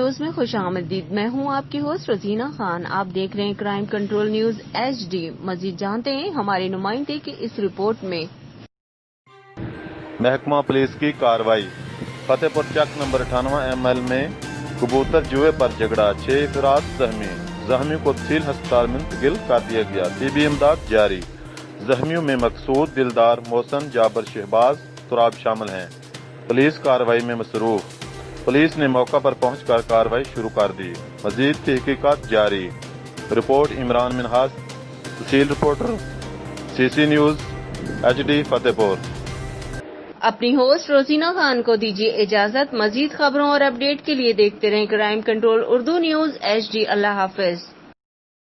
News میں خوش آمدید. میں ہوں آپ کی ہوسٹ رزینہ خان. آپ دیکھ رہے ہیں کرائم کنٹرول نیوز HD. مزید جانتے ہیں ہمارے نمائندے کی اس رپورٹ میں. محکمہ پولیس کی کارروائی. فتح پور چک نمبر 98 ML میں کبوتر جوئے پر جھگڑا، 6 افراد زخمی کو تحصیل ہسپتال منتقل کر دیا گیا. طبی امداد جاری. زخمیوں میں مقصود، دلدار، محسن، جابر، شہباز، تراب شامل ہیں. پولیس کارروائی میں مصروف. پولیس نے موقع پر پہنچ کر کارروائی شروع کر دی. مزید تحقیقات جاری. رپورٹ عمران منہاس، تحصیل رپورٹر CC نیوز HD فتح پور. اپنی ہوسٹ روزینہ خان کو دیجیے اجازت. مزید خبروں اور اپڈیٹ کے لیے دیکھتے رہیں crime control Urdu news HD. اللہ حافظ.